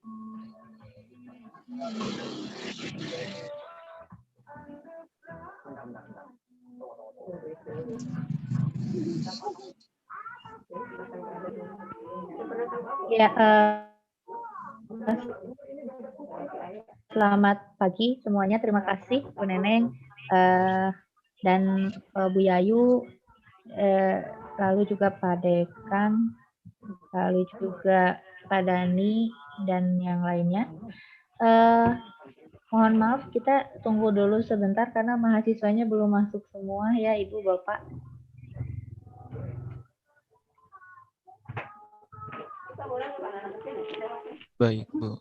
Ya, selamat pagi semuanya. Terima kasih Bu Neneng dan Bu Yayu, lalu juga Pak Dekan, lalu juga Pak Dani dan yang lainnya. Mohon maaf, kita tunggu dulu sebentar karena mahasiswanya belum masuk semua ya Ibu Bapak. Baik, Bu.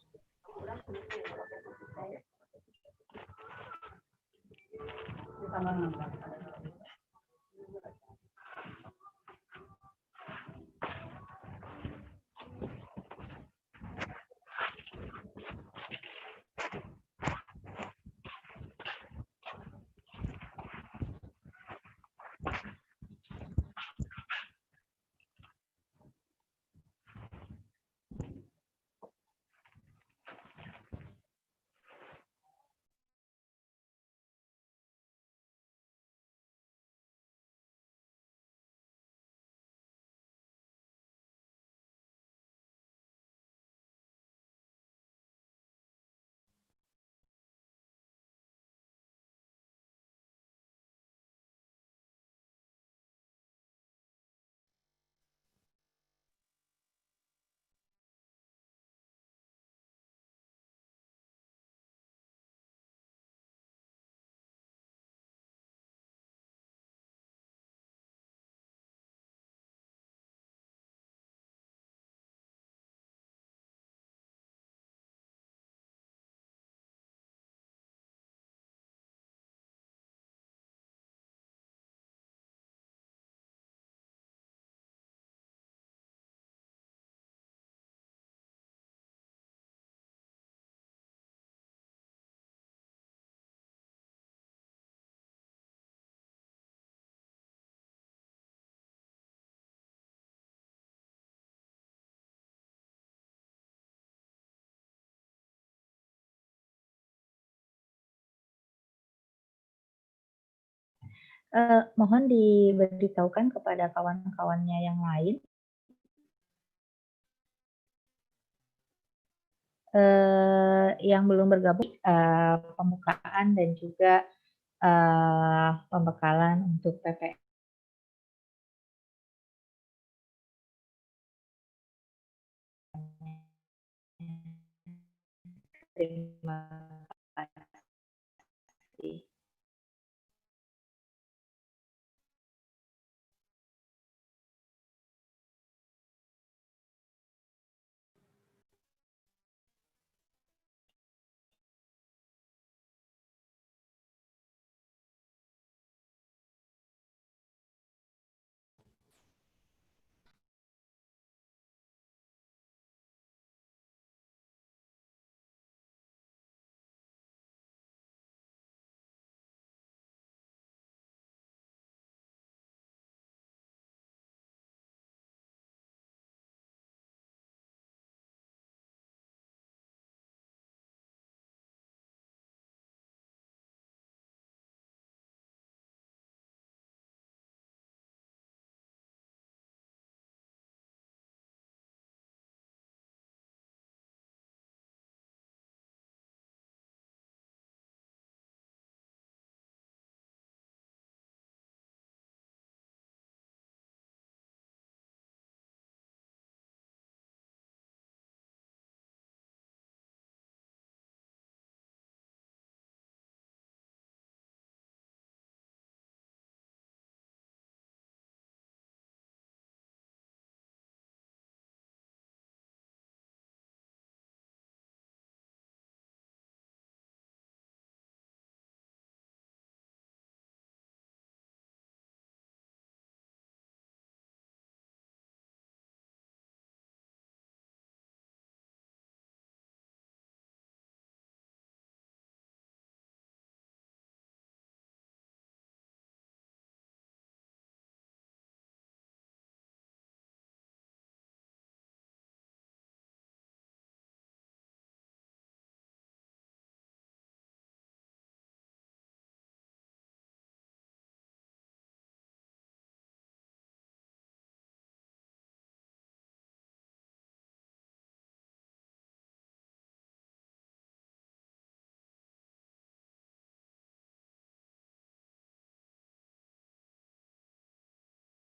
Mohon diberitahukan kepada kawan-kawannya yang lain yang belum bergabung, pembukaan dan juga pembekalan untuk PPM. Terima kasih.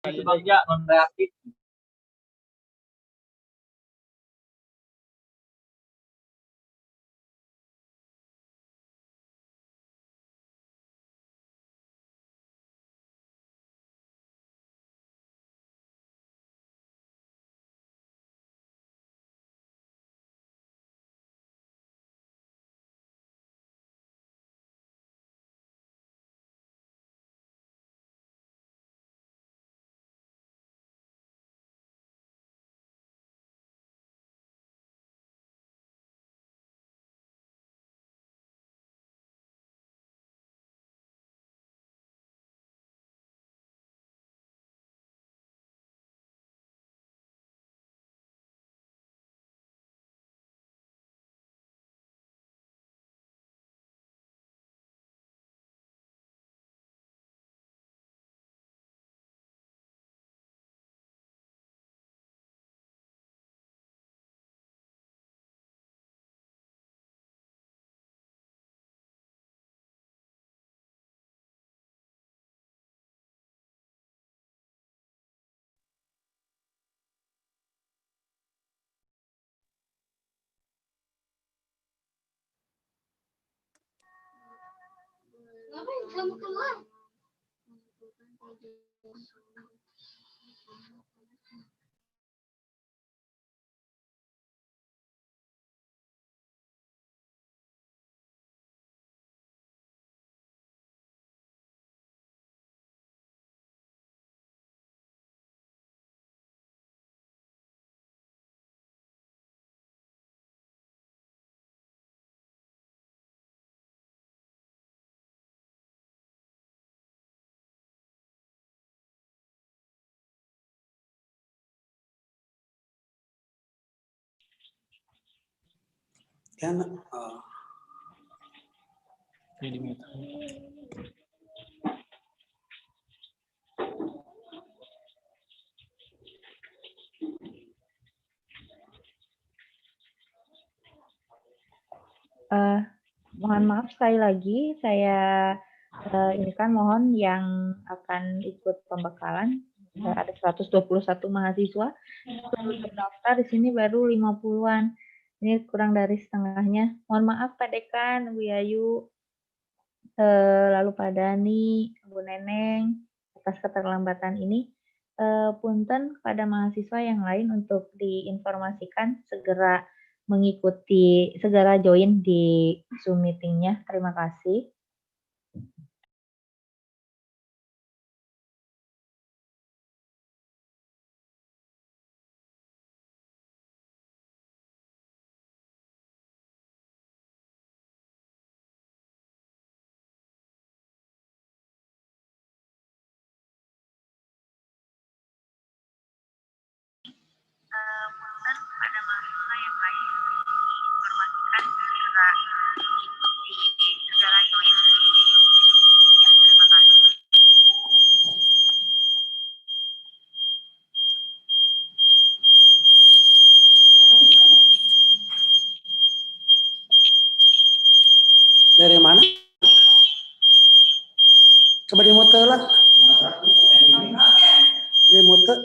Sebabnya non reaktif. Ngapain kamu keluar? Kan Mohon maaf sekali lagi, saya ini kan mohon yang akan ikut pembekalan. Ada 121 mahasiswa, sebelum terdaftar di sini baru 50-an. Ini kurang dari setengahnya. Mohon maaf Pak Dekan, Bu Yayu, lalu Pak Dani, Bu Neneng, atas keterlambatan ini. Punten pada mahasiswa yang lain untuk diinformasikan segera mengikuti, segera join di Zoom meeting-nya. Terima kasih. Punten pada mahasiswa yang lain untuk diinformasikan segera mengikuti, segera join di Zoom meeting-nya. Terima kasih. dari mana? Coba dimuter lah. Dimuter.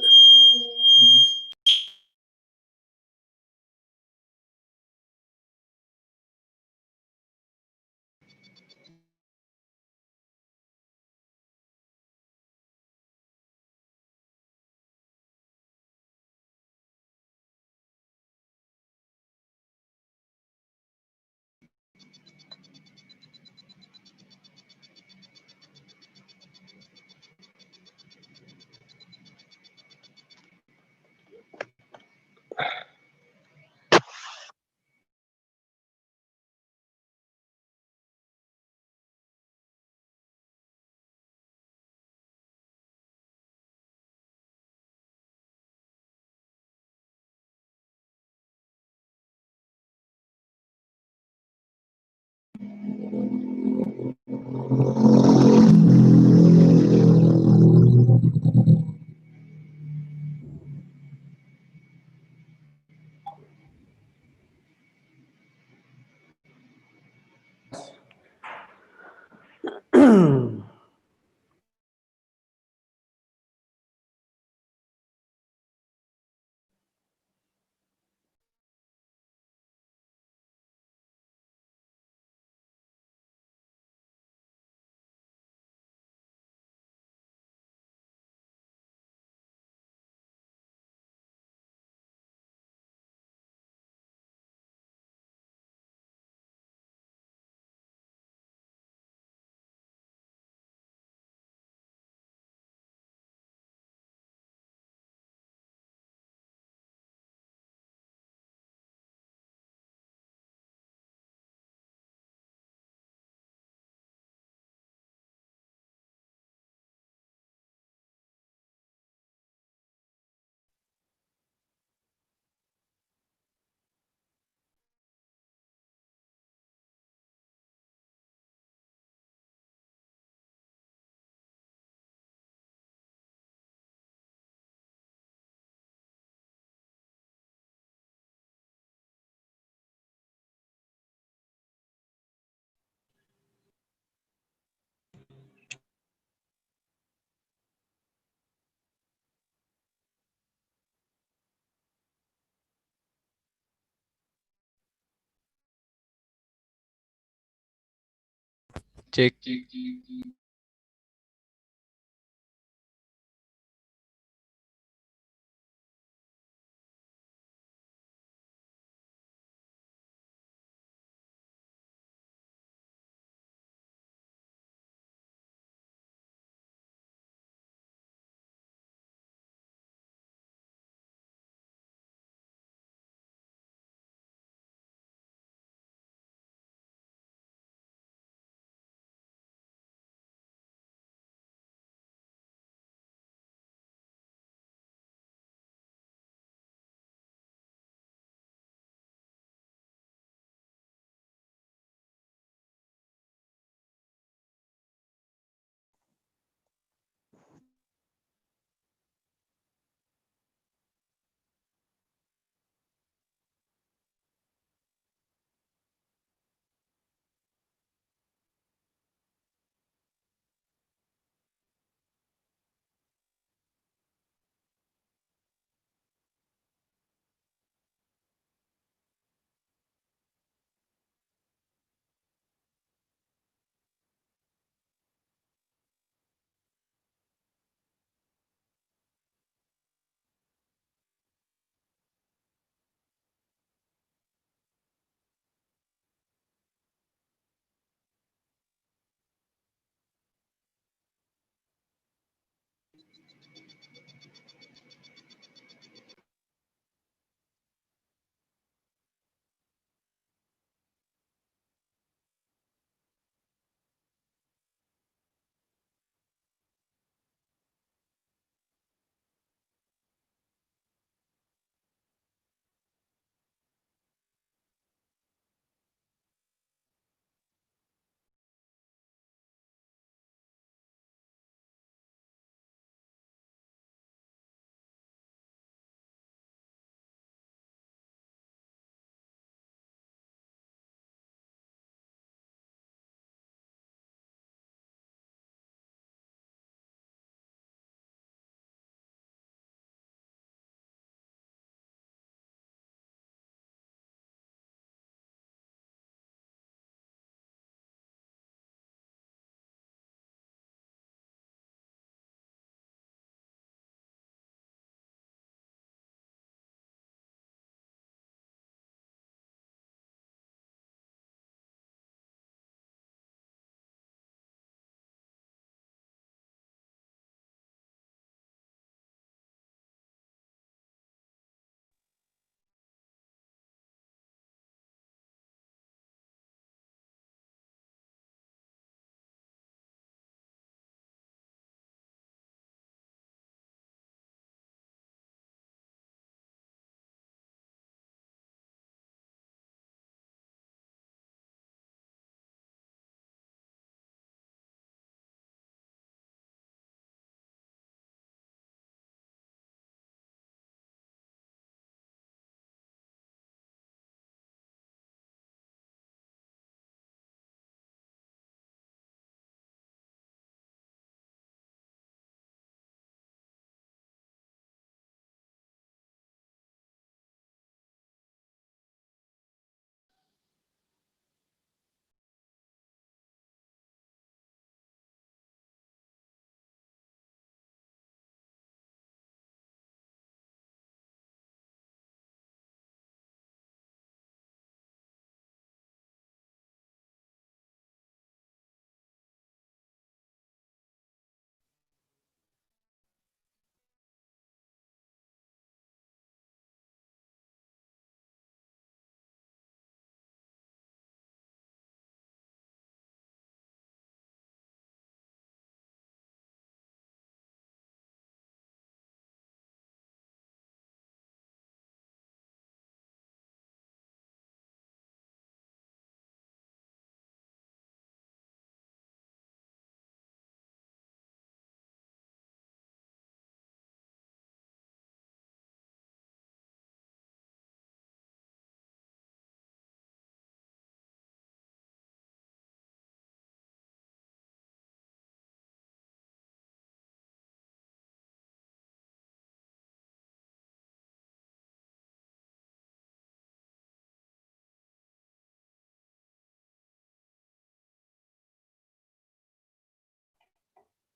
Cek.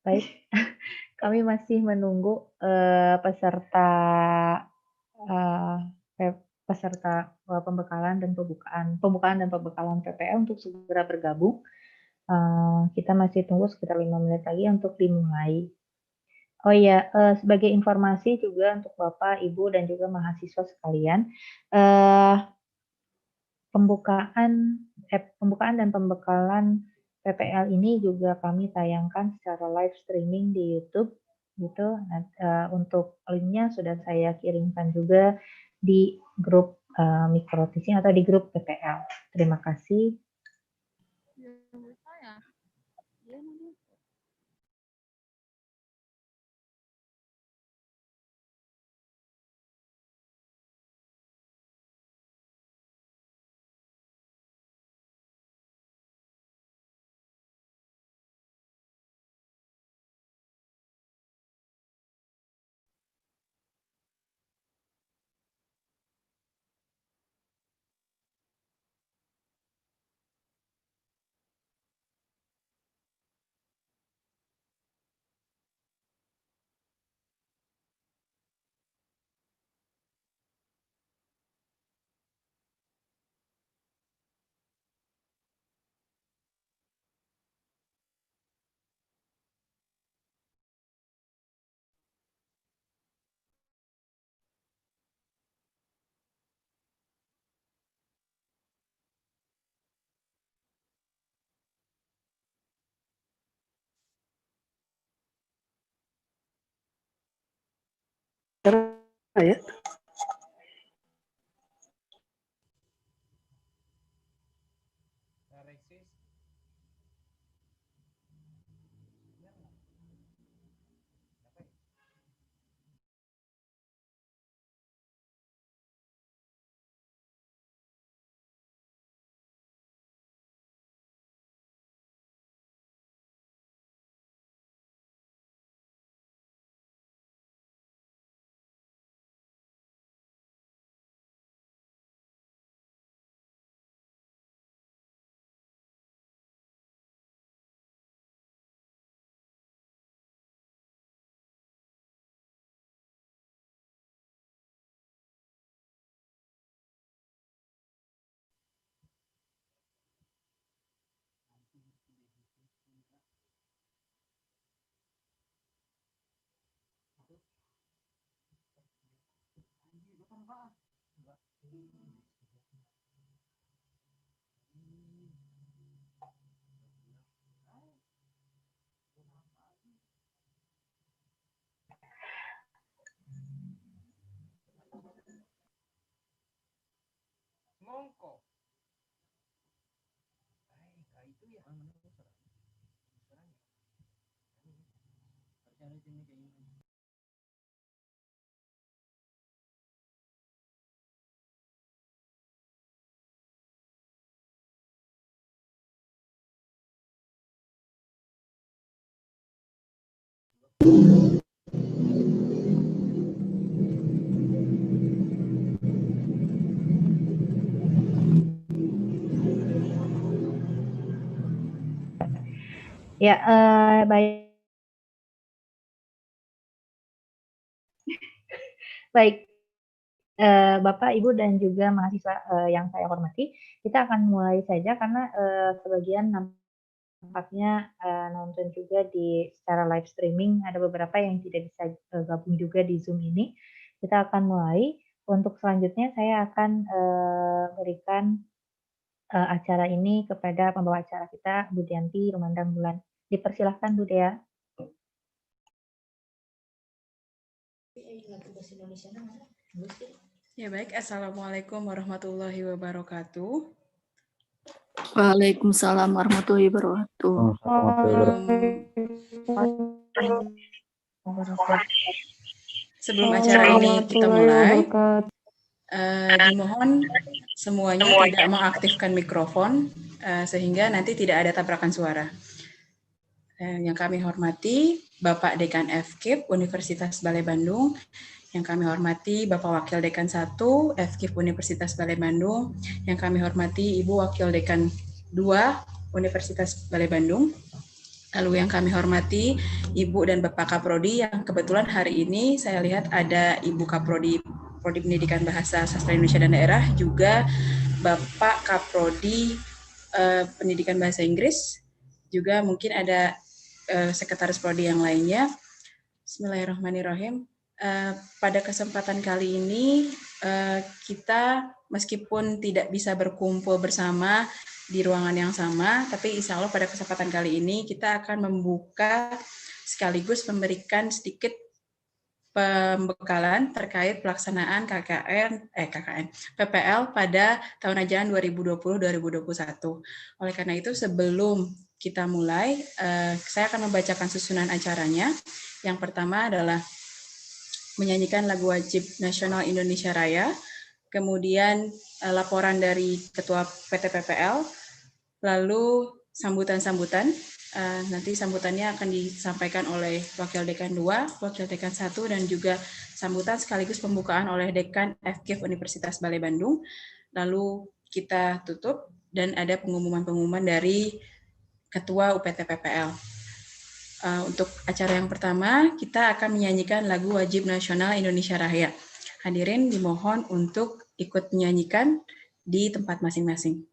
Baik, kami masih menunggu peserta pembekalan dan pembukaan dan pembekalan PPL untuk segera bergabung. Kita masih tunggu sekitar 5 menit lagi untuk dimulai. Oh iya, sebagai informasi juga untuk Bapak, Ibu, dan juga mahasiswa sekalian, pembukaan dan pembekalan PPL ini juga kami tayangkan secara live streaming di YouTube, gitu. Untuk linknya sudah saya kirimkan juga di grup Mikro Teaching atau di grup PPL. Terima kasih. Ya. Ya, baik. Baik, Bapak, Ibu, dan juga mahasiswa yang saya hormati, kita akan mulai saja karena sebagian nampaknya nonton juga secara live streaming, ada beberapa yang tidak bisa gabung juga di Zoom ini. Kita akan mulai. Untuk selanjutnya saya akan berikan acara ini kepada pembawa acara kita, Bu Dianti Rumandang Bulan. Dipersilahkan, Bu Dea. Ya baik, Assalamualaikum warahmatullahi wabarakatuh. Waalaikumsalam warahmatullahi wabarakatuh. Sebelum acara ini kita mulai, dimohon semuanya tidak mengaktifkan mikrofon sehingga nanti tidak ada tabrakan suara. Yang kami hormati Bapak Dekan FKIP Universitas Balai Bandung, yang kami hormati Bapak Wakil Dekan 1 FKIP Universitas Balai Bandung, yang kami hormati Ibu Wakil Dekan 2 Universitas Balai Bandung, Lalu yang kami hormati Ibu dan Bapak Kaprodi yang kebetulan hari ini saya lihat ada Ibu Kaprodi Prodi Pendidikan Bahasa Sastra Indonesia dan Daerah, juga Bapak Kaprodi Pendidikan Bahasa Inggris, juga mungkin ada Sekretaris Prodi yang lainnya. Bismillahirrahmanirrahim. Pada kesempatan kali ini kita meskipun tidak bisa berkumpul bersama di ruangan yang sama, tapi insya Allah pada kesempatan kali ini kita akan membuka sekaligus memberikan sedikit pembekalan terkait pelaksanaan PPL pada tahun ajaran 2020-2021. Oleh karena itu, sebelum kita mulai, saya akan membacakan susunan acaranya. Yang pertama adalah menyanyikan lagu wajib nasional Indonesia Raya, kemudian laporan dari Ketua PT PPL, lalu sambutan-sambutan. Nanti sambutannya akan disampaikan oleh Wakil Dekan 2, Wakil Dekan 1, dan juga sambutan sekaligus pembukaan oleh Dekan FKIP Universitas Balai Bandung. Lalu kita tutup dan ada pengumuman-pengumuman dari Ketua UPT PPL. Untuk acara yang pertama, kita akan menyanyikan lagu wajib nasional Indonesia Raya. Hadirin dimohon untuk ikut menyanyikan di tempat masing-masing.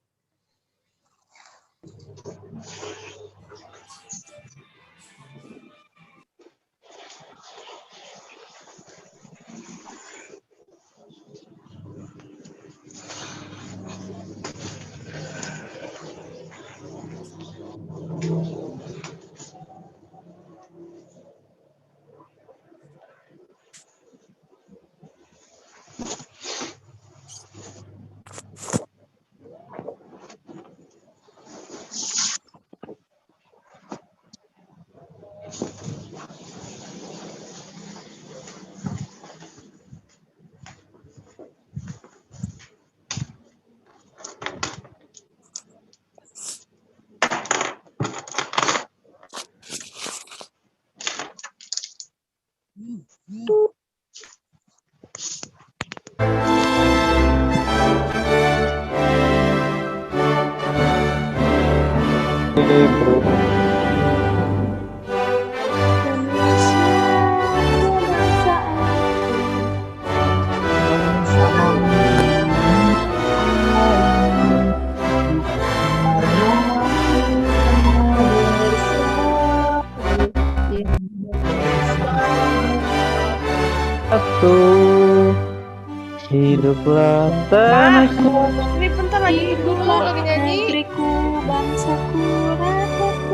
Hiduplah tanahku. Ini bentar lagi dulu lagi nyanyi. Negeriku, bangsaku, rakyatku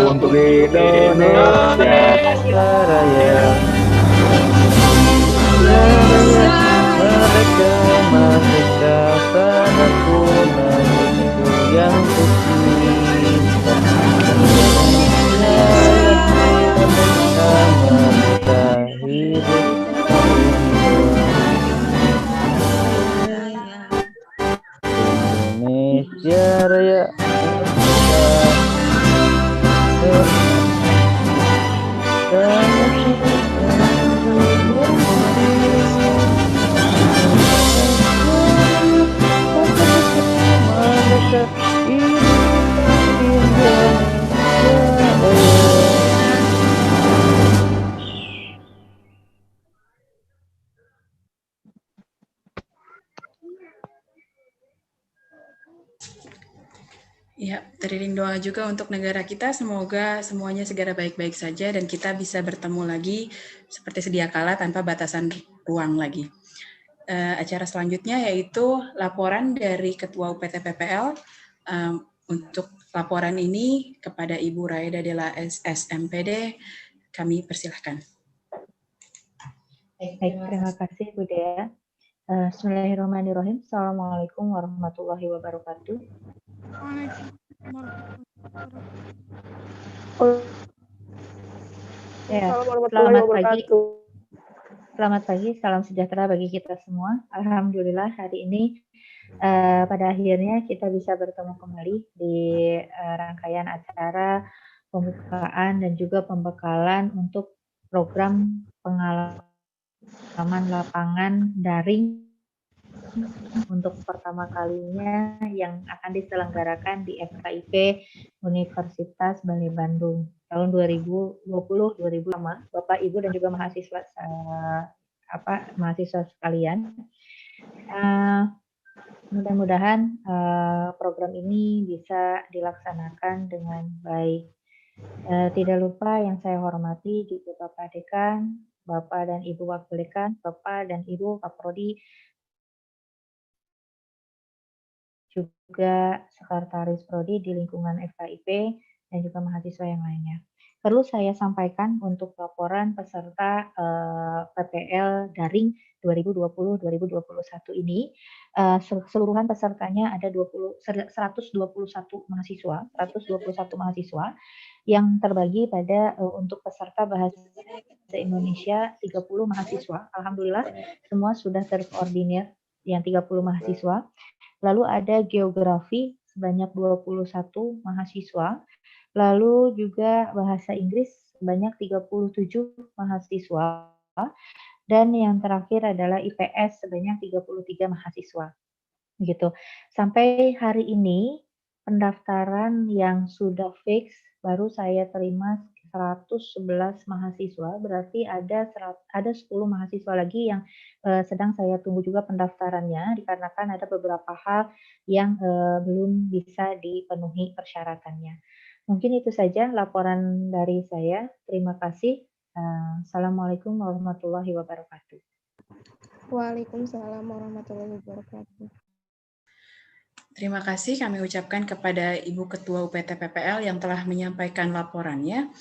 Untuk Indonesia Raya. Mereka tanahku, negeriku yang suci. Indonesia Raya. Ya, teriring doa juga untuk negara kita, semoga semuanya segera baik-baik saja dan kita bisa bertemu lagi seperti sedia kala tanpa batasan ruang lagi. Acara selanjutnya yaitu laporan dari Ketua UPT PPL. Untuk laporan ini kepada Ibu Raida Della SMPD, kami persilahkan. Baik, terima kasih Bu Dea. Bismillahirrahmanirrahim. Assalamualaikum warahmatullahi wabarakatuh. Ya, selamat pagi, salam sejahtera bagi kita semua. Alhamdulillah hari ini pada akhirnya kita bisa bertemu kembali di rangkaian acara pembukaan dan juga pembekalan untuk program pengalaman lapangan daring untuk pertama kalinya yang akan diselenggarakan di FKIP Universitas Bale Bandung tahun 2020-2020. Bapak, Ibu, dan juga mahasiswa mahasiswa sekalian. Mudah-mudahan program ini bisa dilaksanakan dengan baik. Tidak lupa yang saya hormati juga Bapak Dekan, Bapak dan Ibu Wakil Dekan, Bapak dan Ibu Kaprodi, juga Sekretaris Prodi di lingkungan FKIP, dan juga mahasiswa yang lainnya. Perlu saya sampaikan untuk laporan peserta PPL daring 2020-2021 ini, keseluruhan pesertanya ada 121 mahasiswa yang terbagi pada untuk peserta bahasa Indonesia 30 mahasiswa. Alhamdulillah semua sudah terkoordinir yang 30 mahasiswa. Lalu ada geografi sebanyak 21 mahasiswa. Lalu juga bahasa Inggris sebanyak 37 mahasiswa. Dan yang terakhir adalah IPS sebanyak 33 mahasiswa. Begitu. Sampai hari ini pendaftaran yang sudah fix baru saya terima 111 mahasiswa, berarti ada 10 mahasiswa lagi yang sedang saya tunggu juga pendaftarannya, dikarenakan ada beberapa hal yang belum bisa dipenuhi persyaratannya. Mungkin itu saja laporan dari saya. Terima kasih. Assalamualaikum warahmatullahi wabarakatuh. Waalaikumsalam warahmatullahi wabarakatuh. Terima kasih kami ucapkan kepada Ibu Ketua UPT PPL yang telah menyampaikan laporannya.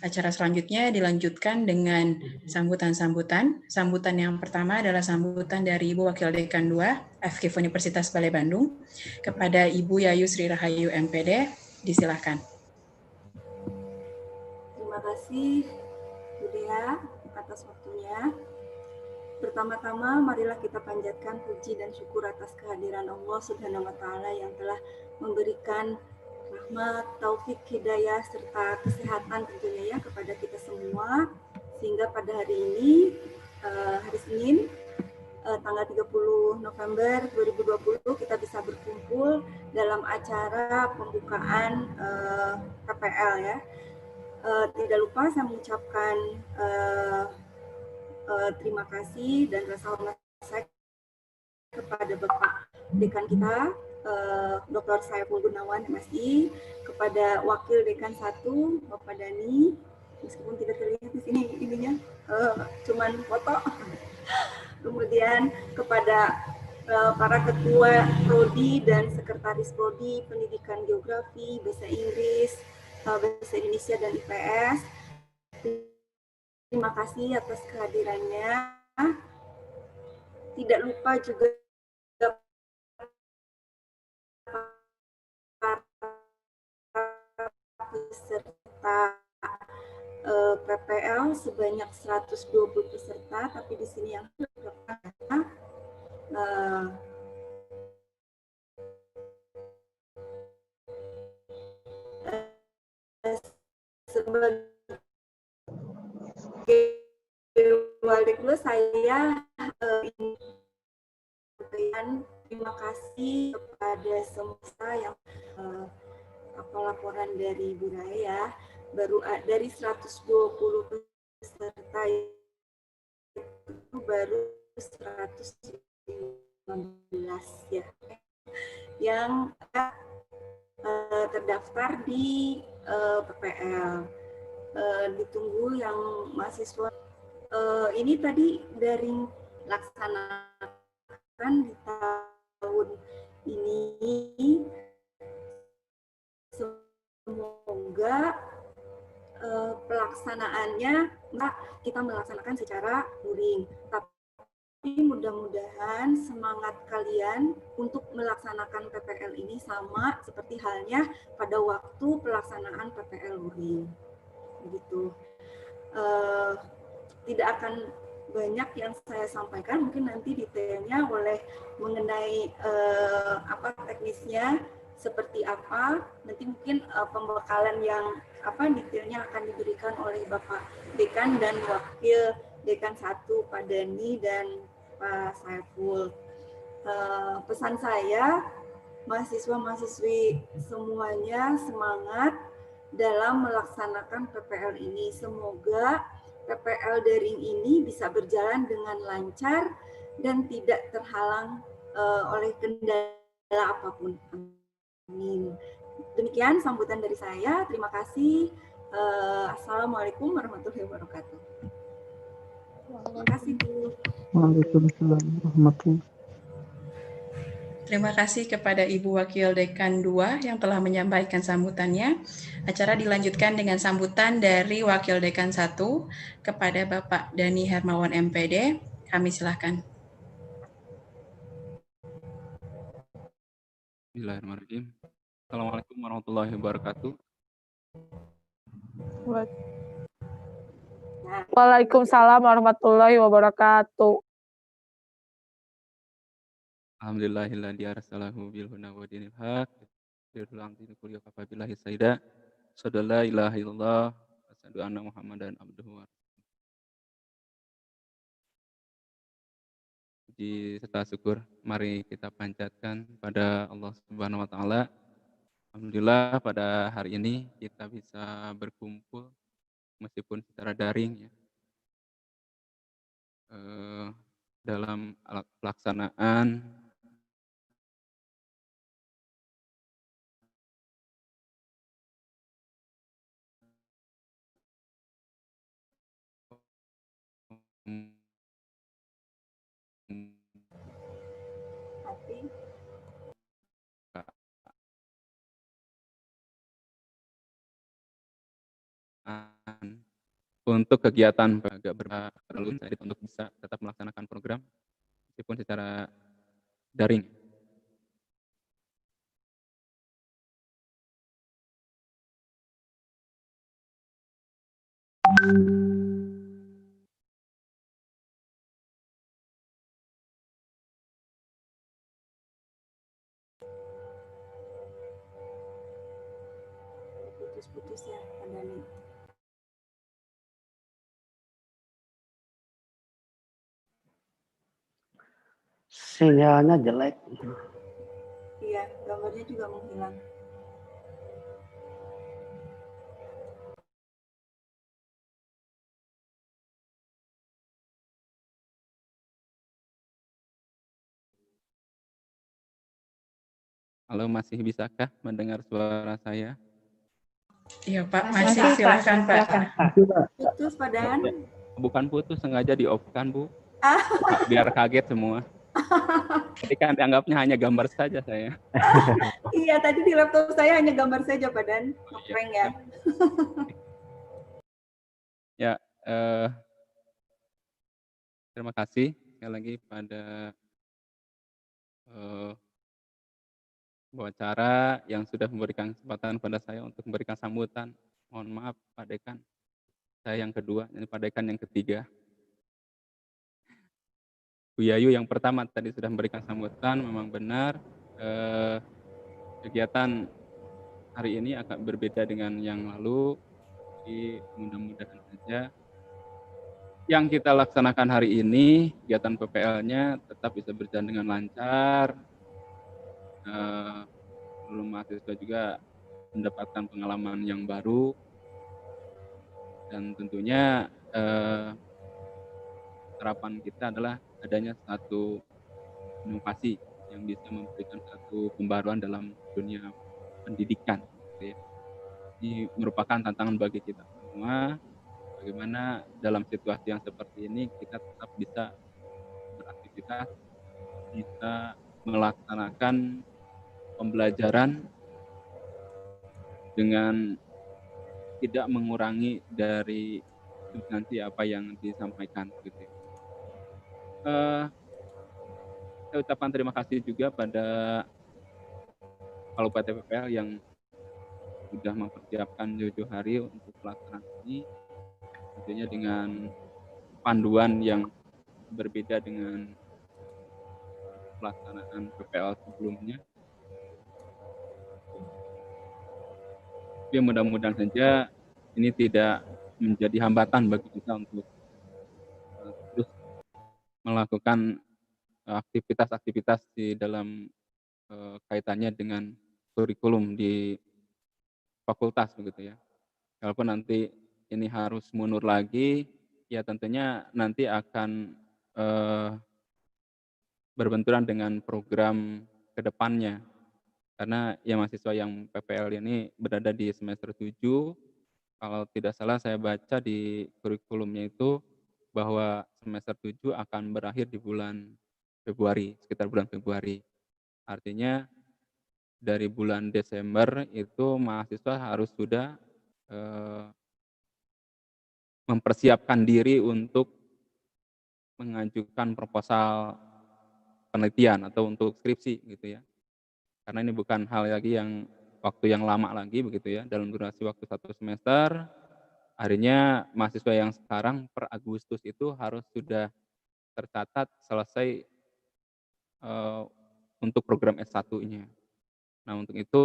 Acara selanjutnya dilanjutkan dengan sambutan-sambutan. Sambutan yang pertama adalah sambutan dari Ibu Wakil Dekan 2 FKIP Universitas Bale Bandung kepada Ibu Yayu Sri Rahayu MPD. Disilakan. Terima kasih Bu Dea atas waktunya. Pertama-tama marilah kita panjatkan puji dan syukur atas kehadiran Allah Subhanahu wa taala yang telah memberikan rahmat, taufik, hidayah serta kesehatan tentunya ya kepada kita semua, sehingga pada hari ini hari Senin tanggal 30 November 2020 kita bisa berkumpul dalam acara pembukaan PPL ya. Tidak lupa saya mengucapkan terima kasih dan rasa hormat saya kepada Bapak Dekan kita, Dr. Saiful Gunawan, MSI, kepada Wakil Dekan 1, Bapak Dani, meskipun tidak terlihat di sini ininya, cuman foto. Kemudian kepada para Ketua Prodi dan Sekretaris Prodi Pendidikan Geografi, Bahasa Inggris, Bahasa Indonesia, dan IPS. Terima kasih atas kehadirannya. Tidak lupa juga peserta PPL sebanyak 120 peserta, tapi di sini yang sebagai Waldeklu saya terima kasih kepada semua yang laporan dari Bu Raya, baru dari 120 peserta itu baru 115 ya yang terdaftar di PPL. Ditunggu yang mahasiswa ini tadi dari laksanakan di tahun ini, semoga pelaksanaannya kita melaksanakan secara luring, tapi mudah-mudahan semangat kalian untuk melaksanakan PPL ini sama seperti halnya pada waktu pelaksanaan PPL luring. Begitu. Tidak akan banyak yang saya sampaikan, mungkin nanti detailnya oleh mengenai teknisnya seperti apa, nanti mungkin pembekalan yang detailnya akan diberikan oleh Bapak Dekan dan Wakil Dekan 1 Pak Dani dan Pak Saiful. pesan saya, mahasiswa-mahasiswi semuanya semangat dalam melaksanakan PPL ini. Semoga PPL daring ini bisa berjalan dengan lancar dan tidak terhalang oleh kendala apapun. Amin. Demikian sambutan dari saya. Terima kasih. Assalamualaikum warahmatullahi wabarakatuh. Terima kasih, Bu. Waalaikumsalam warahmatullahi. Terima kasih kepada Ibu Wakil Dekan 2 yang telah menyampaikan sambutannya. Acara dilanjutkan dengan sambutan dari Wakil Dekan 1 kepada Bapak Dhani Hermawan MPD. Kami silakan. Bismillahirrahmanirrahim. Assalamualaikum warahmatullahi wabarakatuh. Waalaikumsalam warahmatullahi wabarakatuh. Alhamdulillahilladzi arsalahu bil huda wa dinil haq. Dirul amdin kulli kafabillahi sayyida. Sadalla ilaha illallah. Asyhadu anna Muhammadan abduhu wa puji serta syukur mari kita panjatkan pada Allah Subhanahu wa taala. Alhamdulillah pada hari ini kita bisa berkumpul meskipun secara daring ya. Dalam pelaksanaan untuk kegiatan agak berlalu untuk bisa tetap melaksanakan program meskipun secara daring. Putus-putus ya, Pak Dhani. Sinyalnya jelek. Iya, gambarnya juga menghilang. Halo, masih bisakah mendengar suara saya? Iya Pak, masih silakan Pak. Putus, Pak Dan. Bukan putus, sengaja di-off-kan, Bu. Biar kaget semua. Jadi kan dianggapnya hanya gambar saja saya. Iya, tadi di laptop saya hanya gambar saja, Pak Dan. Ngeprank ya. Ya, terima kasih sekali lagi pada wawancara yang sudah memberikan kesempatan pada saya untuk memberikan sambutan. Mohon maaf Pak Dekan, saya yang kedua, ini Pak Dekan yang ketiga. Bu Yayu yang pertama tadi sudah memberikan sambutan, memang benar kegiatan hari ini agak berbeda dengan yang lalu. Jadi mudah-mudahan saja yang kita laksanakan hari ini, kegiatan PPL-nya tetap bisa berjalan dengan lancar. Belum mahasiswa juga mendapatkan pengalaman yang baru dan tentunya harapan kita adalah adanya satu inovasi yang bisa memberikan satu pembaruan dalam dunia pendidikan. Ini merupakan tantangan bagi kita semua, bagaimana dalam situasi yang seperti ini kita tetap bisa beraktivitas, bisa melaksanakan pembelajaran dengan tidak mengurangi dari substansi apa yang disampaikan. Gitu. Saya ucapkan terima kasih juga pada Kepala PPL yang sudah mempersiapkan jauh-jauh hari untuk pelaksanaan ini, tentunya dengan panduan yang berbeda dengan pelaksanaan PPL sebelumnya. Tapi mudah-mudahan saja ini tidak menjadi hambatan bagi kita untuk terus melakukan aktivitas-aktivitas di dalam kaitannya dengan kurikulum di fakultas begitu ya. Walaupun nanti ini harus mundur lagi, ya tentunya nanti akan berbenturan dengan program ke depannya. Karena ya mahasiswa yang PPL ini berada di semester 7, kalau tidak salah saya baca di kurikulumnya itu bahwa semester 7 akan berakhir di bulan Februari, sekitar bulan Februari. Artinya dari bulan Desember itu mahasiswa harus sudah mempersiapkan diri untuk mengajukan proposal penelitian atau untuk skripsi gitu ya. Karena ini bukan hal lagi yang waktu yang lama lagi begitu ya, dalam durasi waktu 1 semester. Akhirnya mahasiswa yang sekarang per Agustus itu harus sudah tercatat selesai untuk program S1-nya. Nah, untuk itu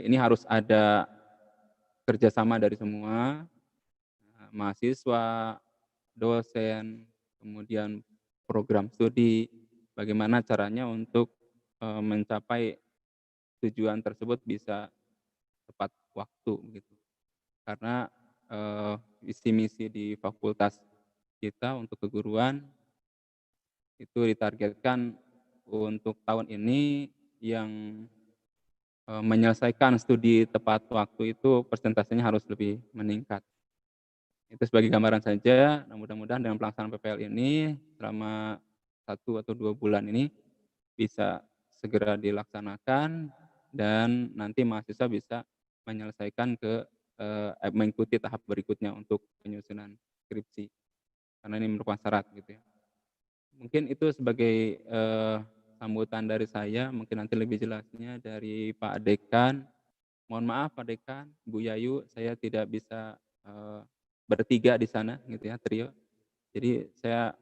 ini harus ada kerjasama dari semua, mahasiswa, dosen, kemudian program studi, bagaimana caranya untuk mencapai tujuan tersebut bisa tepat waktu gitu. Karena visi misi di fakultas kita untuk keguruan itu ditargetkan untuk tahun ini yang menyelesaikan studi tepat waktu itu persentasenya harus lebih meningkat. Itu sebagai gambaran saja. Nah, mudah-mudahan dengan pelaksanaan PPL ini selama 1 atau 2 bulan ini bisa segera dilaksanakan dan nanti mahasiswa bisa menyelesaikan mengikuti tahap berikutnya untuk penyusunan skripsi. Karena ini merupakan syarat gitu ya. Mungkin itu sebagai sambutan dari saya, mungkin nanti lebih jelasnya dari Pak Dekan. Mohon maaf Pak Dekan, Bu Yayu, saya tidak bisa bertiga di sana gitu ya, trio. Jadi saya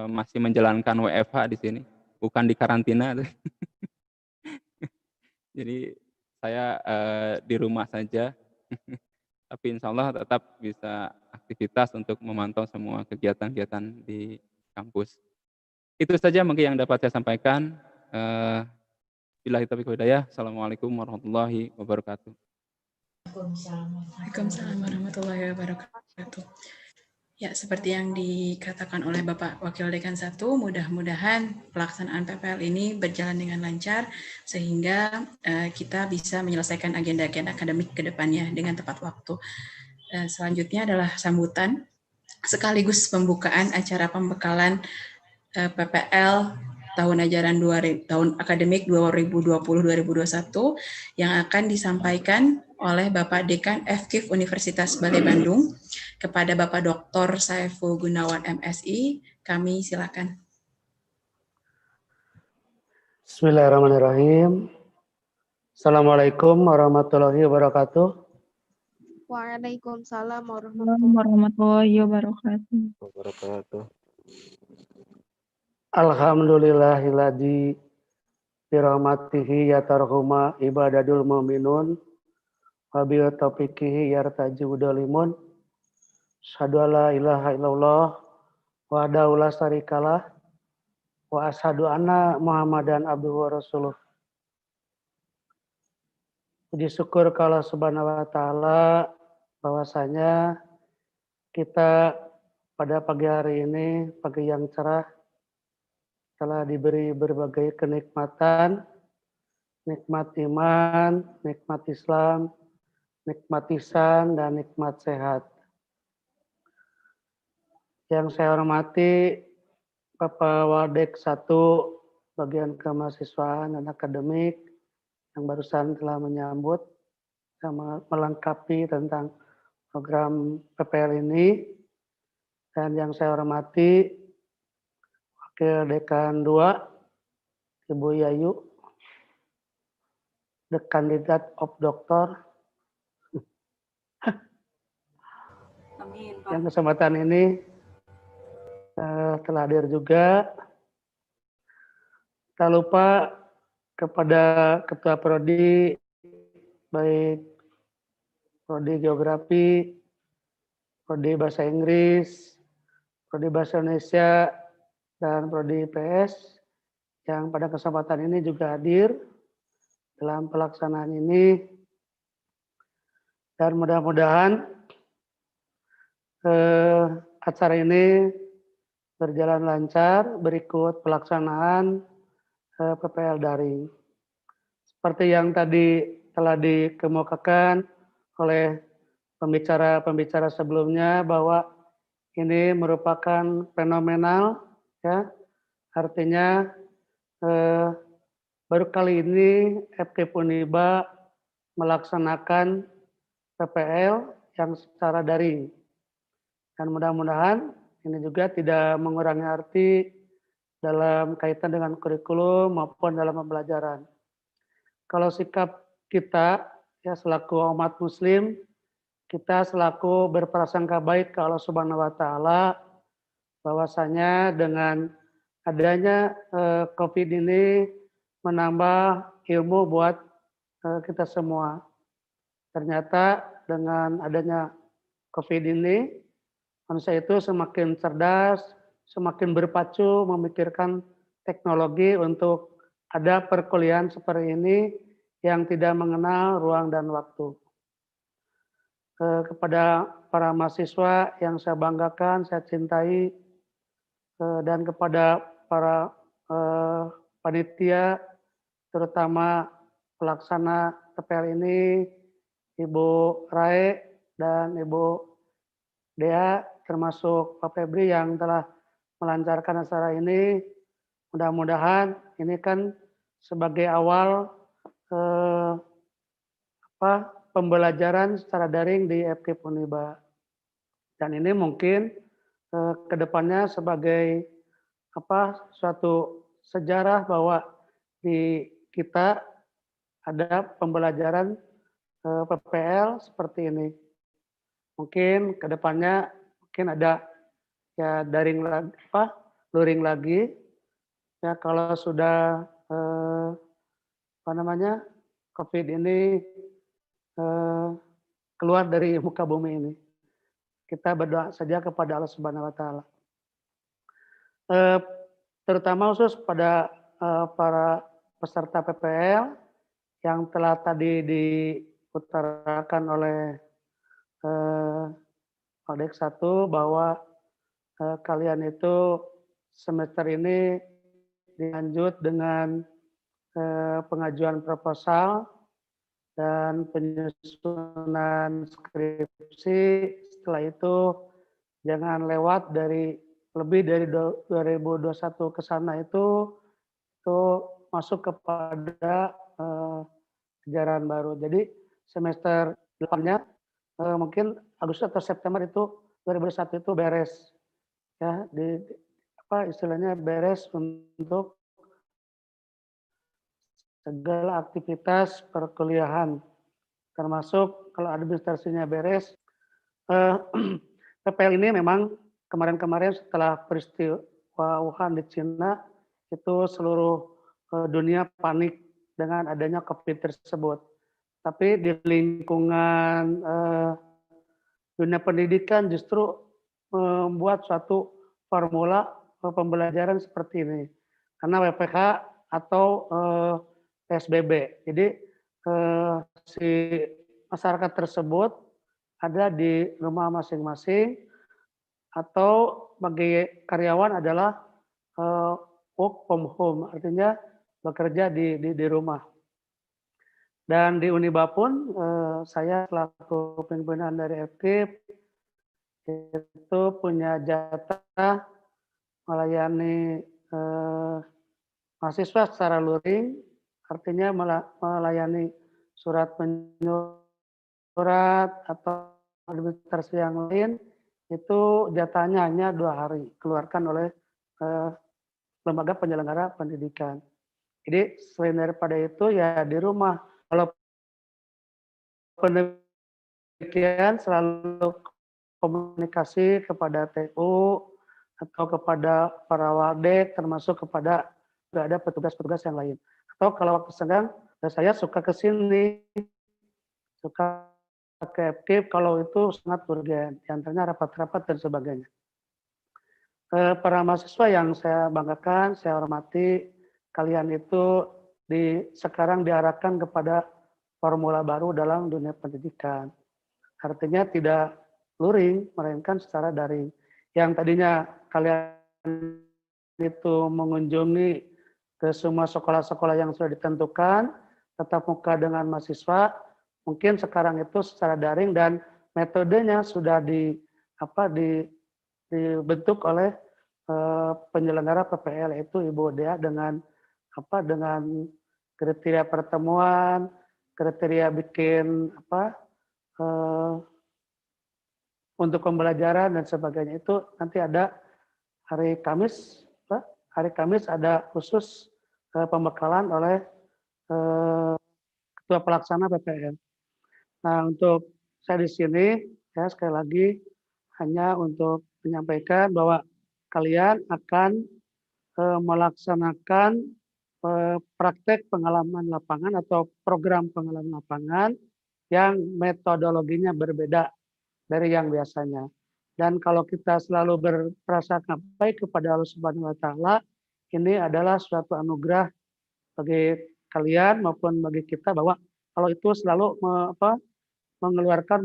masih menjalankan WFH di sini, bukan di karantina. Jadi saya di rumah saja, tapi insya Allah tetap bisa aktivitas untuk memantau semua kegiatan-kegiatan di kampus. Itu saja mungkin yang dapat saya sampaikan. Billahi taufiq wal hidayah. Assalamualaikum warahmatullahi wabarakatuh. Waalaikumsalam warahmatullahi wabarakatuh. Ya, seperti yang dikatakan oleh Bapak Wakil Dekan 1, mudah-mudahan pelaksanaan PPL ini berjalan dengan lancar sehingga kita bisa menyelesaikan agenda-agenda akademik ke depannya dengan tepat waktu. Selanjutnya adalah sambutan sekaligus pembukaan acara pembekalan PPL tahun ajaran tahun akademik 2020-2021 yang akan disampaikan oleh Bapak Dekan FKIP Universitas Balai Bandung kepada Bapak Dr. Saiful Gunawan MSI. Kami silakan. Bismillahirrahmanirrahim. Assalamualaikum warahmatullahi wabarakatuh. Waalaikumsalam warahmatullahi wabarakatuh. Alhamdulillahilladzi birahmatihi yatarhuma ibadadul mu'minun wa bi taufiqihi yartajudul limun. Asyhadu alla ilaha illallah wahdahu la syarikalah wa asyhadu anna Muhammadan abduhu wa rasuluh. Puji syukur ke Allah Subhanahu wa taala bahwasanya kita pada pagi hari ini, pagi yang cerah, telah diberi berbagai kenikmatan, nikmat iman, nikmat Islam, nikmat ihsan, dan nikmat sehat. Yang saya hormati Bapak Wadek 1 bagian kemahasiswaan dan akademik yang barusan telah menyambut dan melengkapi tentang program PPL ini. Dan yang saya hormati Wakil Dekan 2, Ibu Yayu, the candidate of doctor. Amin, Pak. Yang kesempatan ini telah hadir juga. Tak lupa kepada Ketua Prodi, baik Prodi Geografi, Prodi Bahasa Inggris, Prodi Bahasa Indonesia, dan Prodi IPS yang pada kesempatan ini juga hadir dalam pelaksanaan ini, dan mudah-mudahan acara ini berjalan lancar berikut pelaksanaan PPL daring. Seperti yang tadi telah dikemukakan oleh pembicara-pembicara sebelumnya bahwa ini merupakan fenomenal, ya, artinya baru kali ini FKIP Uniba melaksanakan PPL yang secara daring, dan mudah-mudahan ini juga tidak mengurangi arti dalam kaitan dengan kurikulum maupun dalam pembelajaran. Kalau sikap kita ya selaku umat muslim, kita selaku berprasangka baik ke Allah Subhanahu wa taala bahwasanya dengan adanya Covid ini menambah ilmu buat kita semua. Ternyata dengan adanya Covid ini manusia itu semakin cerdas, semakin berpacu memikirkan teknologi untuk ada perkuliahan seperti ini yang tidak mengenal ruang dan waktu. Kepada para mahasiswa yang saya banggakan, saya cintai, dan kepada para panitia, terutama pelaksana PPL ini, Ibu Rae dan Ibu Dea, termasuk Pak Febri yang telah melancarkan acara ini. Mudah-mudahan ini kan sebagai awal pembelajaran secara daring di FKIP Uniba. Dan ini mungkin ke depannya sebagai suatu sejarah bahwa di kita ada pembelajaran PPL seperti ini. Mungkin ke depannya mungkin ada ya daring lagi, luring lagi. Ya kalau sudah Covid ini keluar dari muka bumi ini. Kita berdoa saja kepada Allah Subhanahu wa taala. Terutama khusus pada para peserta PPL yang telah tadi diutarakan oleh Odek 1 bahwa kalian itu semester ini dilanjut dengan pengajuan proposal dan penyusunan skripsi. Setelah itu jangan lewat dari lebih dari 2021 ke sana itu masuk kepada ajaran baru. Jadi semester depannya mungkin Agustus atau September itu 2021 itu beres, ya, istilahnya beres untuk segala aktivitas perkuliahan, termasuk kalau administrasinya beres. PPL ini memang kemarin-kemarin setelah peristiwa Wuhan di Cina itu seluruh dunia panik dengan adanya COVID tersebut. Tapi di lingkungan dunia pendidikan justru membuat suatu formula pembelajaran seperti ini. Karena WFH atau PSBB. Jadi si masyarakat tersebut ada di rumah masing-masing, atau bagi karyawan adalah work from home, artinya bekerja di rumah. Dan di Uniba pun saya selaku pimpinan dari FKIP itu punya jatah melayani mahasiswa secara luring, artinya melayani surat menyurat atau administrasi yang lain, itu jatahnya hanya 2 hari, keluarkan oleh lembaga penyelenggara pendidikan. Jadi selain daripada itu ya di rumah. Kalau penelitian selalu komunikasi kepada TU atau kepada para wadek, termasuk kepada ada petugas-petugas yang lain. Atau kalau waktu senggang, saya suka ke sini, suka ke FKIP kalau itu sangat urgen, antaranya rapat-rapat dan sebagainya. para mahasiswa yang saya banggakan, saya hormati, kalian itu sekarang diarahkan kepada formula baru dalam dunia pendidikan. Artinya tidak luring, melainkan secara daring. Yang tadinya kalian itu mengunjungi ke semua sekolah-sekolah yang sudah ditentukan, tetap muka dengan mahasiswa, mungkin sekarang itu secara daring dan metodenya sudah dibentuk oleh penyelenggara PPL, yaitu Ibu Dea dengan kriteria pertemuan, kriteria bikin untuk pembelajaran dan sebagainya. Itu nanti ada hari Kamis ada khusus pembekalan oleh Ketua Pelaksana PPL. Nah, untuk saya di sini ya sekali lagi hanya untuk menyampaikan bahwa kalian akan melaksanakan praktek pengalaman lapangan atau program pengalaman lapangan yang metodologinya berbeda dari yang biasanya. Dan kalau kita selalu berprasangka baik kepada Allah Subhanahu wa Ta'ala, ini adalah suatu anugerah bagi kalian maupun bagi kita, bahwa kalau itu selalu mengeluarkan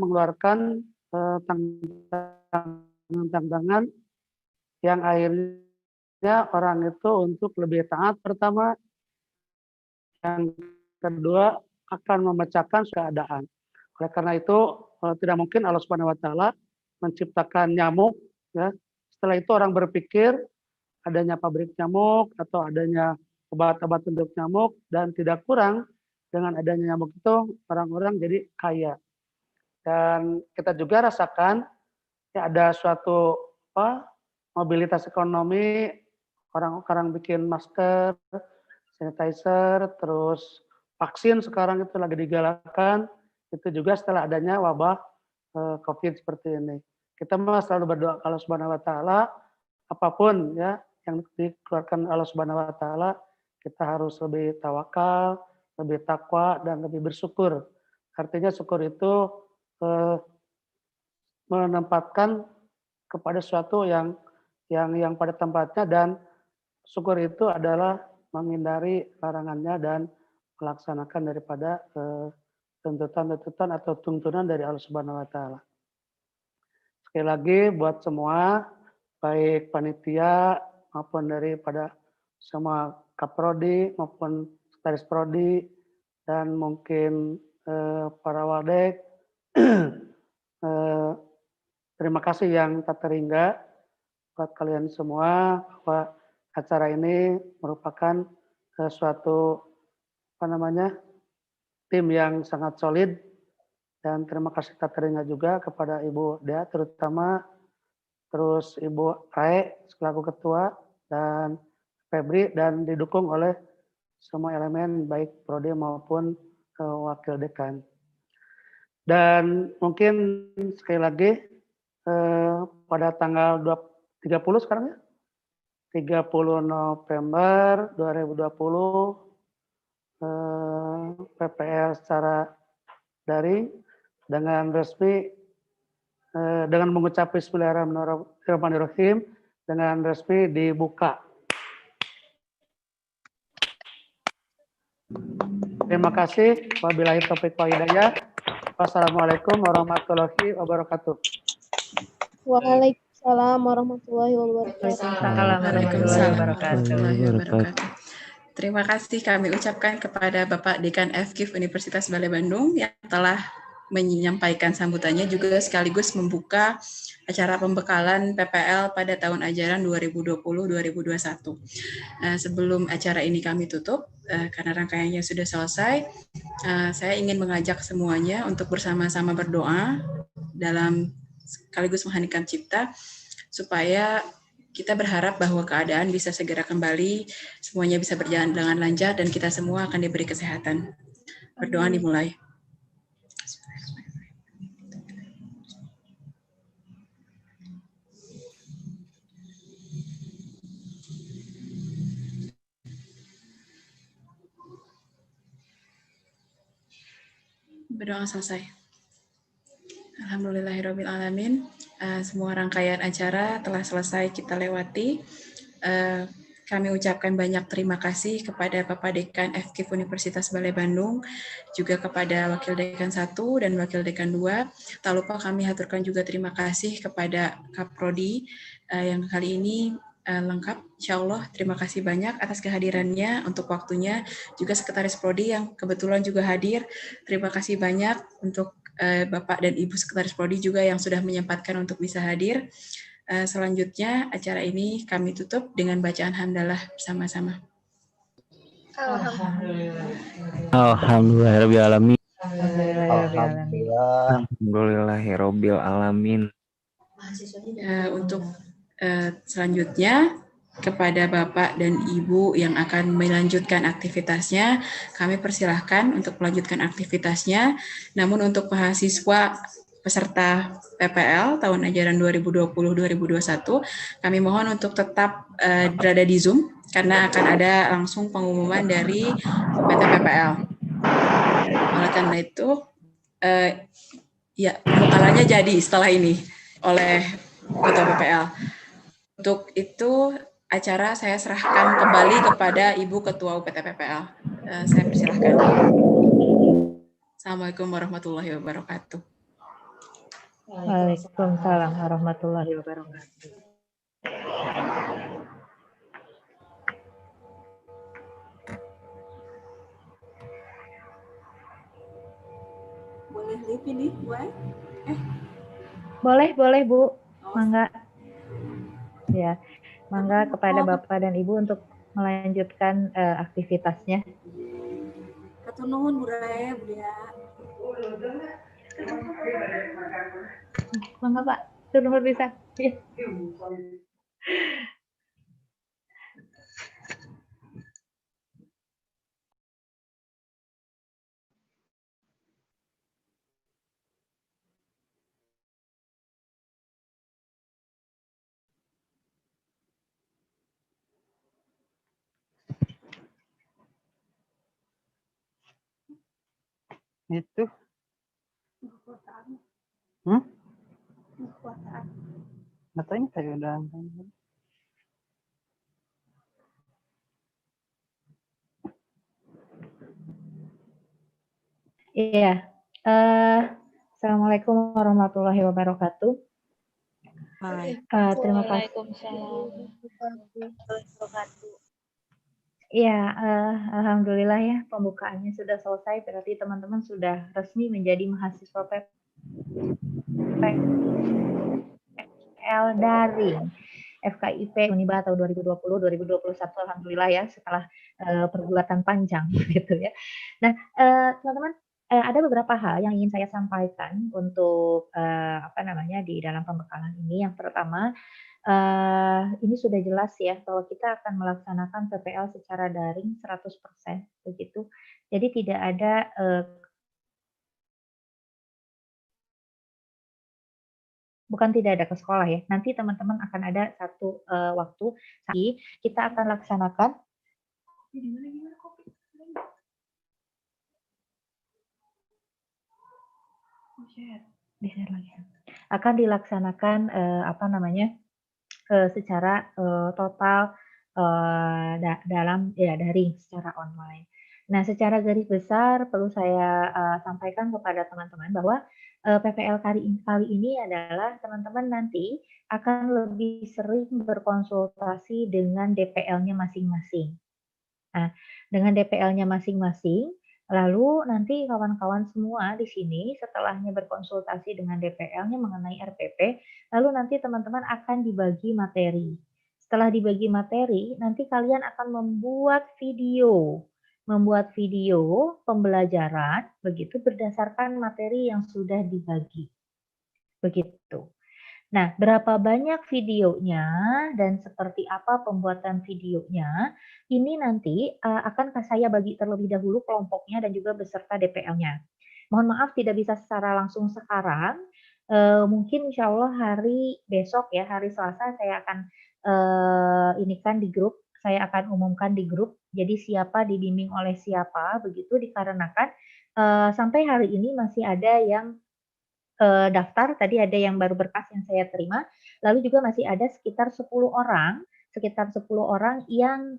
tantangan yang akhirnya orang itu untuk lebih taat pertama, yang kedua akan memecahkan keadaan. Oleh karena itu tidak mungkin Allah Subhanahu wa Ta'ala menciptakan nyamuk ya. Setelah itu orang berpikir adanya pabrik nyamuk atau adanya obat-obat untuk nyamuk, dan tidak kurang dengan adanya nyamuk itu orang-orang jadi kaya. Dan kita juga rasakan ya, ada suatu mobilitas ekonomi, orang-orang bikin masker, sanitizer, terus vaksin sekarang itu lagi digalakkan, itu juga setelah adanya wabah COVID seperti ini. Kita selalu berdoa Allah Subhanahu wa Ta'ala, apapun ya yang dikeluarkan Allah Subhanahu wa Ta'ala, kita harus lebih tawakal, lebih takwa, dan lebih bersyukur. Artinya syukur itu menempatkan kepada sesuatu yang pada tempatnya, dan syukur itu adalah menghindari larangannya dan melaksanakan daripada tuntutan atau tuntunan dari Allah Subhanahu wa Ta'ala. Sekali lagi buat semua, baik panitia maupun daripada semua kaprodi maupun sekretaris prodi dan mungkin para waldek, terima kasih yang tak terhingga buat kalian semua, bahwa acara ini merupakan suatu tim yang sangat solid, dan terima kasih tak terhingga juga kepada Ibu Dea terutama, terus Ibu Rae selaku ketua, dan Febri, dan didukung oleh semua elemen baik prodi maupun wakil dekan. Dan mungkin sekali lagi pada tanggal 30 sekarang ya, 30 November 2020 PPL secara daring dengan resmi, dengan mengucap Bismillahirrahmanirrahim, dengan resmi dibuka. Terima kasih. Wabillahi taufiq wal hidayah. Wassalamualaikum warahmatullahi wabarakatuh. Waalaikumsalam warahmatullahi wabarakatuh. Waalaikumsalam warahmatullahi wabarakatuh. Terima kasih kami ucapkan kepada Bapak Dekan FKIP Universitas Balai Bandung yang telah menyampaikan sambutannya, juga sekaligus membuka acara pembekalan PPL pada tahun ajaran 2020-2021. Sebelum acara ini kami tutup, karena rangkaiannya sudah selesai, saya ingin mengajak semuanya untuk bersama-sama berdoa dalam sekaligus mengheningkan cipta, supaya kita berharap bahwa keadaan bisa segera kembali, semuanya bisa berjalan dengan lancar, dan kita semua akan diberi kesehatan. Berdoa dimulai. Berdoa selesai. Alhamdulillahirrabbilalamin. Semua rangkaian acara telah selesai kita lewati. Kami ucapkan banyak terima kasih kepada Bapak Dekan FKIP Universitas Balai Bandung, juga kepada Wakil Dekan 1 dan Wakil Dekan 2. Tak lupa kami haturkan juga terima kasih kepada Kaprodi yang kali ini lengkap, insya Allah. Terima kasih banyak atas kehadirannya, untuk waktunya, juga Sekretaris Prodi yang kebetulan juga hadir. Terima kasih banyak untuk Bapak dan Ibu Sekretaris Prodi juga yang sudah menyempatkan untuk bisa hadir. Selanjutnya acara ini kami tutup dengan bacaan hamdalah bersama-sama. Alhamdulillahirobbilalamin. Alhamdulillahirobbilalamin. Untuk selanjutnya, kepada Bapak dan Ibu yang akan melanjutkan aktivitasnya, kami persilahkan untuk melanjutkan aktivitasnya. Namun untuk mahasiswa peserta PPL tahun ajaran 2020-2021, kami mohon untuk tetap berada di Zoom, karena akan ada langsung pengumuman dari PT PPL. Oleh karena itu, ya, pembekalannya jadi setelah ini oleh Ketua PPL. Untuk itu, acara saya serahkan kembali kepada Ibu Ketua UPT PPL. Saya persilahkan. Assalamualaikum warahmatullahi wabarakatuh. Waalaikumsalam warahmatullahi wabarakatuh. Boleh dipilih, Bu? Boleh Bu. Mangga. Ya, mangga kepada Bapak dan Ibu untuk melanjutkan aktivitasnya. Hatur nuhun, Bu Rae, Bu Dea. Mangga Pak, turun bisa. Itu. Katanya saya udah. Iya. Assalamualaikum warahmatullahi wabarakatuh. Terima kasih. Iya, alhamdulillah ya, pembukaannya sudah selesai. Berarti teman-teman sudah resmi menjadi mahasiswa PPL daring FKIP Uniba tahun 2020-2021. Alhamdulillah ya, setelah pergulatan panjang gitu ya. Nah, teman-teman, ada beberapa hal yang ingin saya sampaikan untuk di dalam pembekalan ini. Yang pertama, ini sudah jelas ya bahwa kita akan melaksanakan PPL secara daring 100% begitu. Jadi tidak ada bukan tidak ada ke sekolah ya. Nanti teman-teman akan ada satu waktu kita akan laksanakan akan dilaksanakan secara total dalam daring secara online. Nah, secara garis besar perlu saya sampaikan kepada teman-teman bahwa PPL kali ini adalah teman-teman nanti akan lebih sering berkonsultasi dengan DPL-nya masing-masing. Nah, dengan DPL-nya masing-masing, lalu nanti kawan-kawan semua di sini setelahnya berkonsultasi dengan DPL-nya mengenai RPP, lalu nanti teman-teman akan dibagi materi. Setelah dibagi materi, nanti kalian akan membuat video pembelajaran begitu berdasarkan materi yang sudah dibagi. Begitu. Nah, berapa banyak videonya dan seperti apa pembuatan videonya, ini nanti akan saya bagi terlebih dahulu kelompoknya dan juga beserta DPL-nya. Mohon maaf tidak bisa secara langsung sekarang, mungkin insya Allah hari besok ya, hari Selasa saya akan di grup, saya akan umumkan di grup, jadi siapa dibimbing oleh siapa, begitu dikarenakan sampai hari ini masih ada yang daftar, tadi ada yang baru berkas yang saya terima, lalu juga masih ada sekitar 10 orang yang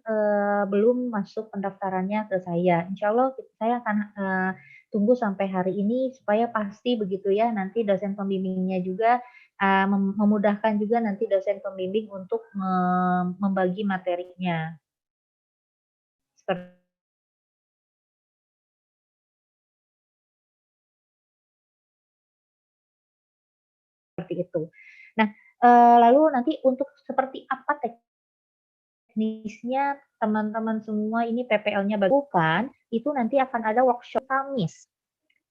belum masuk pendaftarannya ke saya. Insya Allah saya akan tunggu sampai hari ini supaya pasti begitu ya, nanti dosen pembimbingnya juga memudahkan juga nanti dosen pembimbing untuk membagi materinya. Seperti itu. Nah, lalu nanti untuk seperti apa teknisnya teman-teman semua ini PPL-nya bukan, itu nanti akan ada workshop Kamis.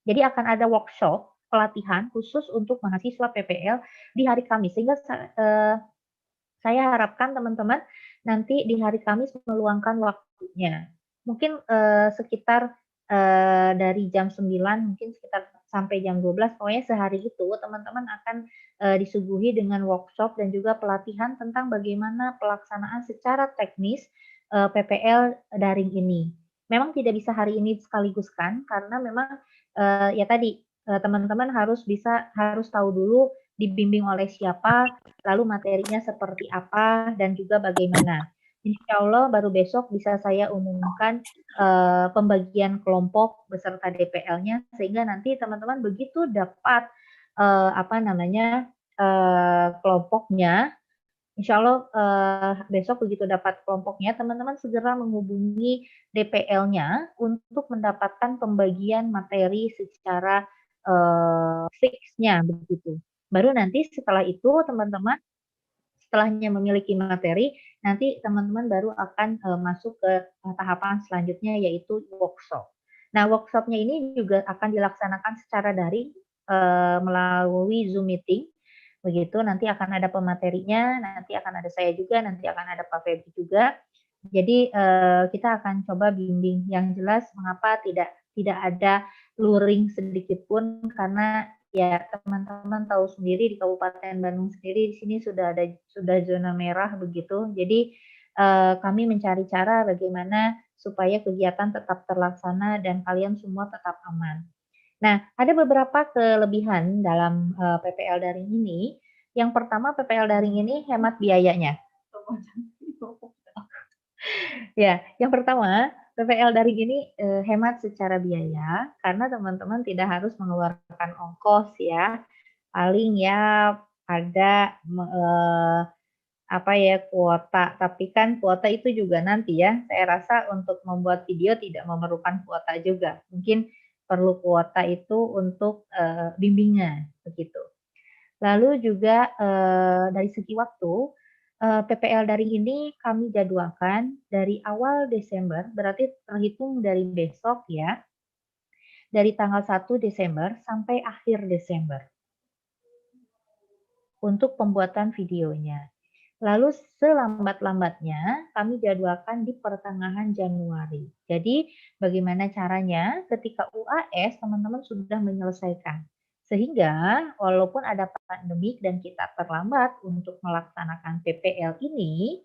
Jadi akan ada workshop pelatihan khusus untuk mahasiswa PPL di hari Kamis. Sehingga saya harapkan teman-teman nanti di hari Kamis meluangkan waktunya. Mungkin sekitar dari jam 9 mungkin sekitar sampai jam 12, pokoknya sehari itu teman-teman akan disuguhi dengan workshop dan juga pelatihan tentang bagaimana pelaksanaan secara teknis PPL daring ini. Memang tidak bisa hari ini sekaligus kan, karena memang ya tadi teman-teman harus tahu dulu dibimbing oleh siapa, lalu materinya seperti apa, dan juga bagaimana. Insya Allah baru besok bisa saya umumkan pembagian kelompok beserta DPL-nya, sehingga nanti teman-teman begitu dapat kelompoknya, insya Allah besok begitu dapat kelompoknya, teman-teman segera menghubungi DPL-nya untuk mendapatkan pembagian materi secara fix-nya begitu. Baru nanti setelah itu teman-teman setelahnya memiliki materi, nanti teman-teman baru akan masuk ke tahapan selanjutnya yaitu workshop. Nah, workshopnya ini juga akan dilaksanakan secara daring melalui Zoom meeting. Begitu, nanti akan ada pematerinya, nanti akan ada saya juga, nanti akan ada Pak Febri juga. Jadi kita akan coba bimbing yang jelas mengapa tidak ada luring sedikit pun, karena ya teman-teman tahu sendiri di Kabupaten Bandung sendiri di sini sudah zona merah begitu. Jadi kami mencari cara bagaimana supaya kegiatan tetap terlaksana dan kalian semua tetap aman. Nah, ada beberapa kelebihan dalam PPL daring ini. Yang pertama, PPL daring ini hemat biayanya. Ya, yang pertama, PPL daring ini hemat secara biaya karena teman-teman tidak harus mengeluarkan ongkos ya. Paling ya ada kuota, tapi kan kuota itu juga nanti ya. Saya rasa untuk membuat video tidak memerlukan kuota juga. Mungkin perlu kuota itu untuk bimbingan begitu. Lalu juga dari segi waktu, PPL daring ini kami jadwalkan dari awal Desember, berarti terhitung dari besok ya, dari tanggal 1 Desember sampai akhir Desember untuk pembuatan videonya. Lalu selambat-lambatnya kami jadwalkan di pertengahan Januari. Jadi bagaimana caranya ketika UAS teman-teman sudah menyelesaikan. Sehingga walaupun ada pandemik dan kita terlambat untuk melaksanakan PPL ini,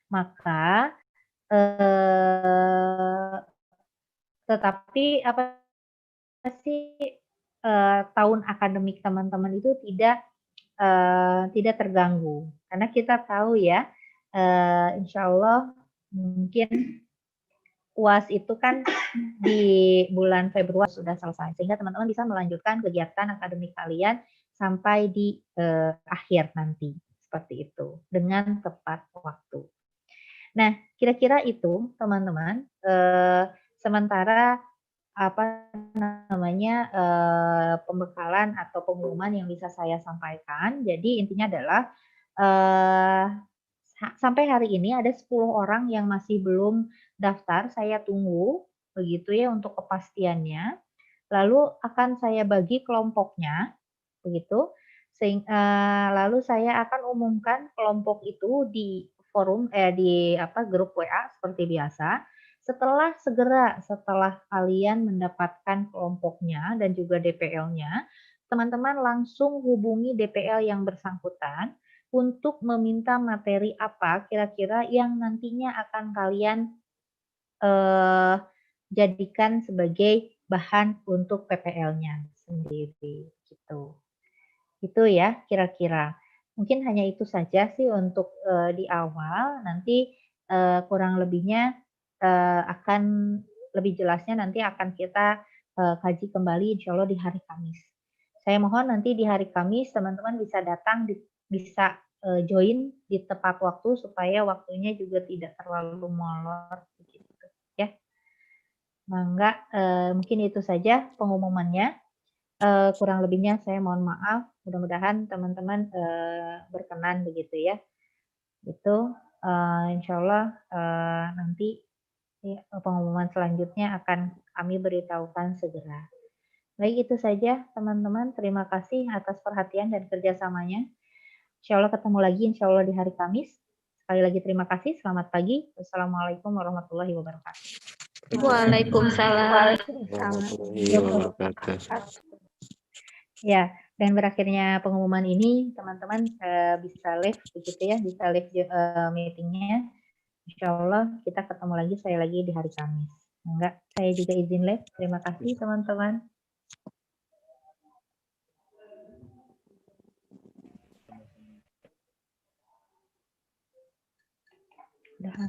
maka tetapi tahun akademik teman-teman itu tidak terganggu. Karena kita tahu ya, insya Allah mungkin UAS itu kan di bulan Februari sudah selesai, sehingga teman-teman bisa melanjutkan kegiatan akademik kalian sampai di akhir nanti, seperti itu, dengan tepat waktu. Nah, kira-kira itu teman-teman, sementara pembekalan atau pengumuman yang bisa saya sampaikan. Jadi intinya adalah sampai hari ini ada 10 orang yang masih belum daftar, saya tunggu begitu ya untuk kepastiannya. Lalu akan saya bagi kelompoknya begitu. Lalu saya akan umumkan kelompok itu di forum di grup WA seperti biasa. Setelah kalian mendapatkan kelompoknya dan juga DPL-nya, teman-teman langsung hubungi DPL yang bersangkutan untuk meminta materi apa kira-kira yang nantinya akan kalian jadikan sebagai bahan untuk PPL-nya sendiri gitu. Itu ya kira-kira. Mungkin hanya itu saja sih untuk di awal. Nanti kurang lebihnya akan lebih jelasnya nanti akan kita kaji kembali insya Allah di hari Kamis. Saya mohon nanti di hari Kamis teman-teman bisa datang, bisa join di tepat waktu supaya waktunya juga tidak terlalu molor begitu ya. Mangga mungkin itu saja pengumumannya. Kurang lebihnya saya mohon maaf. Mudah-mudahan teman-teman berkenan begitu ya. Itu insya Allah nanti pengumuman selanjutnya akan kami beritahukan segera. Baik itu saja teman-teman. Terima kasih atas perhatian dan kerjasamanya. Insya Allah ketemu lagi insya Allah di hari Kamis. Sekali lagi terima kasih. Selamat pagi. Wassalamualaikum warahmatullahi wabarakatuh. Waalaikumsalam. Ya, dan berakhirnya pengumuman ini, teman-teman bisa live begitu ya, bisa live meetingnya. Insya Allah kita ketemu lagi, saya lagi di hari Kamis. Enggak, saya juga izin live. Terima kasih teman-teman. Udah.